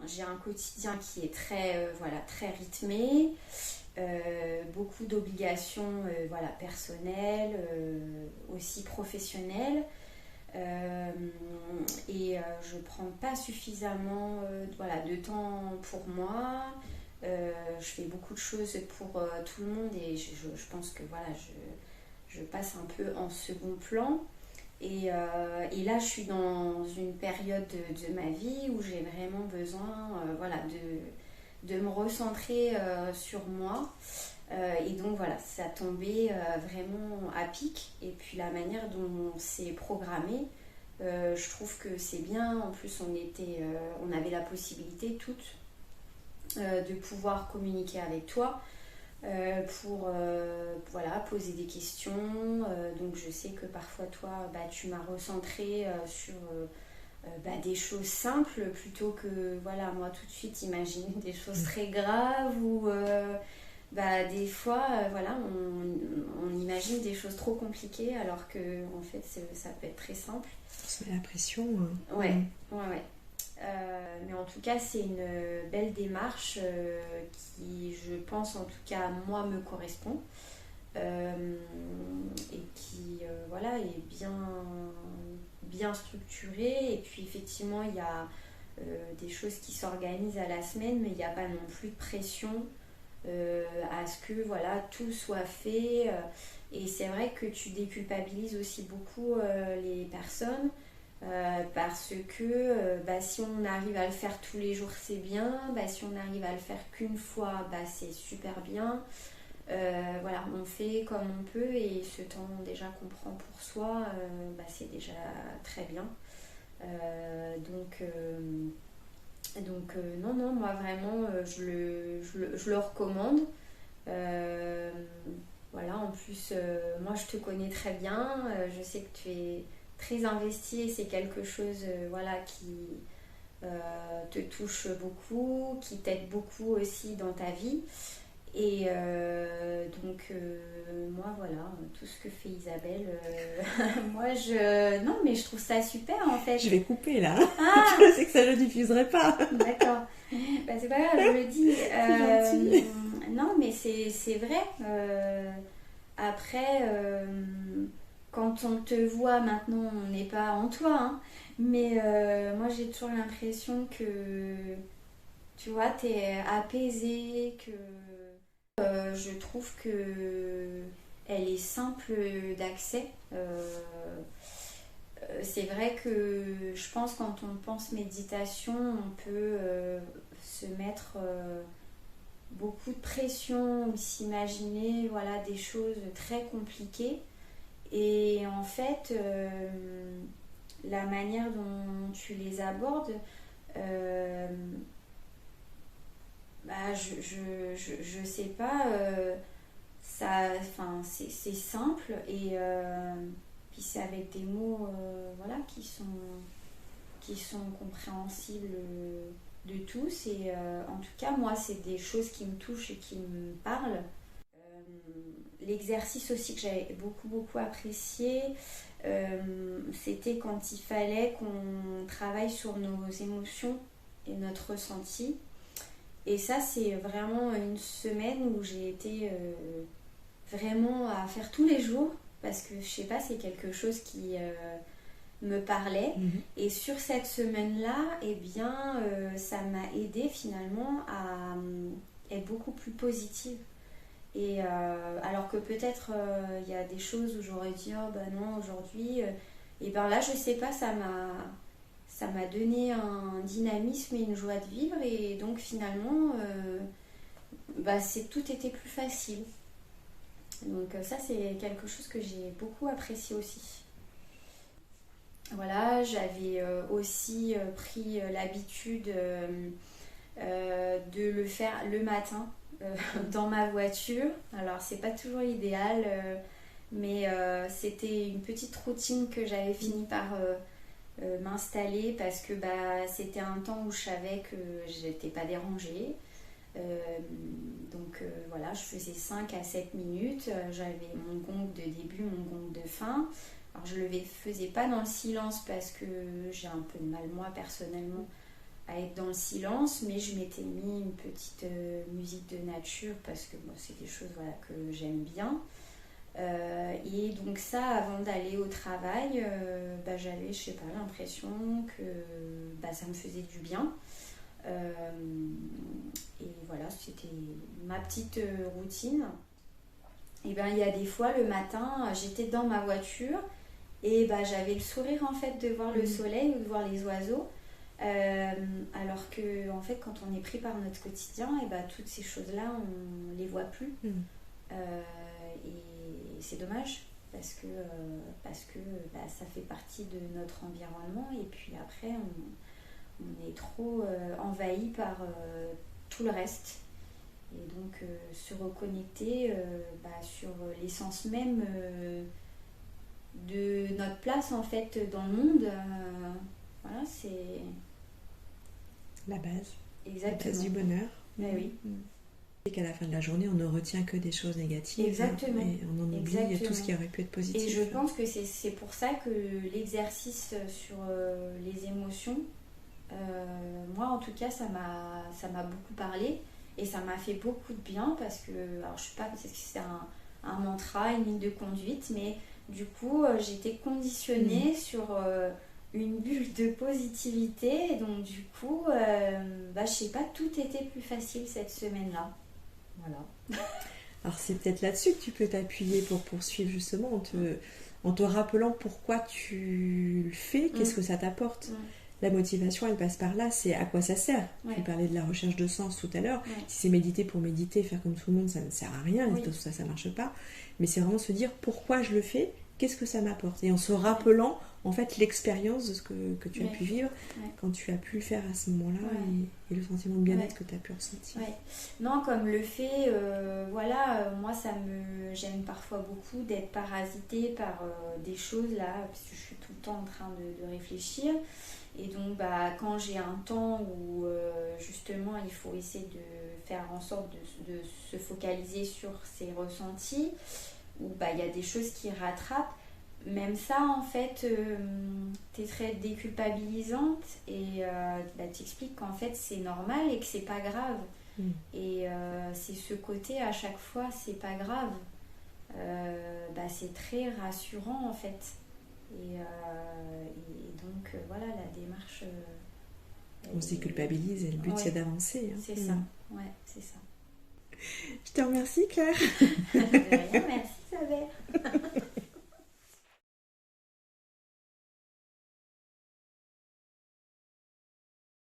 j'ai un quotidien qui est très, très rythmé, beaucoup d'obligations personnelles, aussi professionnelles. Je prends pas suffisamment de temps pour moi. Je fais beaucoup de choses pour tout le monde et je pense que je passe un peu en second plan. Et là, je suis dans une période de ma vie où j'ai vraiment besoin de me recentrer sur moi. Et donc voilà, ça tombait vraiment à pic. Et puis la manière dont c'est programmé, je trouve que c'est bien. En plus, on avait la possibilité toutes de pouvoir communiquer avec toi pour poser des questions. Donc je sais que parfois toi, tu m'as recentré sur des choses simples plutôt que moi tout de suite imaginer des choses très graves ou des fois on imagine des choses trop compliquées alors que en fait ça peut être très simple. On se met la pression. Ouais. Mais en tout cas, c'est une belle démarche qui, je pense, en tout cas, moi, me correspond. Et qui, est bien structurée. Et puis, effectivement, il y a des choses qui s'organisent à la semaine, mais il n'y a pas non plus de pression à ce que, tout soit fait. Et c'est vrai que tu déculpabilises aussi beaucoup les personnes. Parce que si on arrive à le faire tous les jours c'est bien, si on arrive à le faire qu'une fois c'est super bien. On fait comme on peut et ce temps déjà qu'on prend pour soi c'est déjà très bien. Non, moi vraiment je le recommande. En plus moi je te connais très bien, je sais que tu es très investi et c'est quelque chose qui te touche beaucoup, qui t'aide beaucoup aussi dans ta vie. Et moi tout ce que fait Isabelle, non mais je trouve ça super en fait. Je vais couper là. Je sais que ça ne diffuserait pas. D'accord. C'est pas grave, je le dis. C'est gentil. Non mais c'est vrai. Après quand on te voit maintenant, on n'est pas en toi, hein, mais moi j'ai toujours l'impression que tu vois, t'es apaisée, que je trouve que elle est simple d'accès. C'est vrai que je pense quand on pense méditation, on peut se mettre beaucoup de pression ou s'imaginer des choses très compliquées. Et en fait, la manière dont tu les abordes, je sais pas, c'est simple et puis c'est avec des mots qui sont compréhensibles de tous. Et en tout cas, moi, c'est des choses qui me touchent et qui me parlent. L'exercice aussi que j'avais beaucoup apprécié, c'était quand il fallait qu'on travaille sur nos émotions et notre ressenti. Et ça, c'est vraiment une semaine où j'ai été vraiment à faire tous les jours parce que je sais pas, c'est quelque chose qui me parlait. Et sur cette semaine-là, ça m'a aidée finalement à être beaucoup plus positive. Et alors que peut-être il y a des choses où j'aurais dit non aujourd'hui, et là je sais pas, ça m'a donné un dynamisme et une joie de vivre et donc finalement tout était plus facile. Donc ça c'est quelque chose que j'ai beaucoup apprécié aussi. J'avais aussi pris l'habitude de le faire le matin dans ma voiture. Alors c'est pas toujours idéal, mais c'était une petite routine que j'avais fini par m'installer parce que c'était un temps où je savais que j'étais pas dérangée. Je faisais 5 à 7 minutes, j'avais mon gong de début, mon gong de fin. Alors je le faisais pas dans le silence parce que j'ai un peu de mal moi personnellement à être dans le silence, mais je m'étais mis une petite musique de nature parce que c'est des choses voilà, que j'aime bien. Et donc ça, avant d'aller au travail, j'avais, je sais pas, l'impression que ça me faisait du bien. Et voilà, c'était ma petite routine. Et il y a des fois, le matin, j'étais dans ma voiture et j'avais le sourire en fait de voir le soleil ou de voir les oiseaux. Alors que en fait, quand on est pris par notre quotidien, toutes ces choses-là, on les voit plus. Et c'est dommage parce que ça fait partie de notre environnement et puis après on est trop envahi par tout le reste et donc se reconnecter sur l'essence même de notre place en fait dans le monde, voilà, c'est la base. Exactement. La base du bonheur. Oui. Et qu'à la fin de la journée, on ne retient que des choses négatives. Exactement. Et on en oublie tout ce qui aurait pu être positif. Et je pense que c'est pour ça que l'exercice sur les émotions, moi en tout cas, ça m'a beaucoup parlé et ça m'a fait beaucoup de bien parce que, alors je sais pas, peut-être que c'est un mantra, une ligne de conduite, mais du coup, j'étais conditionnée sur une bulle de positivité et donc du coup, je sais pas, tout était plus facile cette semaine-là. Voilà. Alors c'est peut-être là-dessus que tu peux t'appuyer pour poursuivre justement en te rappelant pourquoi tu le fais, qu'est-ce que ça t'apporte. La motivation, elle passe par là, c'est à quoi ça sert. Tu parlais de la recherche de sens tout à l'heure. Si c'est méditer pour méditer, faire comme tout le monde, ça ne sert à rien, tout ça, ça marche pas. Mais c'est vraiment se dire pourquoi je le fais, qu'est-ce que ça m'apporte. Et en se rappelant en fait l'expérience de ce que tu as pu vivre quand tu as pu le faire à ce moment-là et le sentiment de bien-être que tu as pu ressentir. Non, comme le fait, moi j'aime parfois beaucoup d'être parasitée par des choses là, parce que je suis tout le temps en train de réfléchir. Et donc quand j'ai un temps où justement il faut essayer de faire en sorte de se focaliser sur ses ressentis, où il y a des choses qui rattrapent, même ça en fait t'es très déculpabilisante et t'expliques qu'en fait c'est normal et que c'est pas grave. Et c'est ce côté à chaque fois c'est pas grave, c'est très rassurant en fait. Et donc voilà, la démarche on se déculpabilise et le but c'est d'avancer, c'est ça, c'est ça. Je te remercie Claire. De rien, merci Isabelle.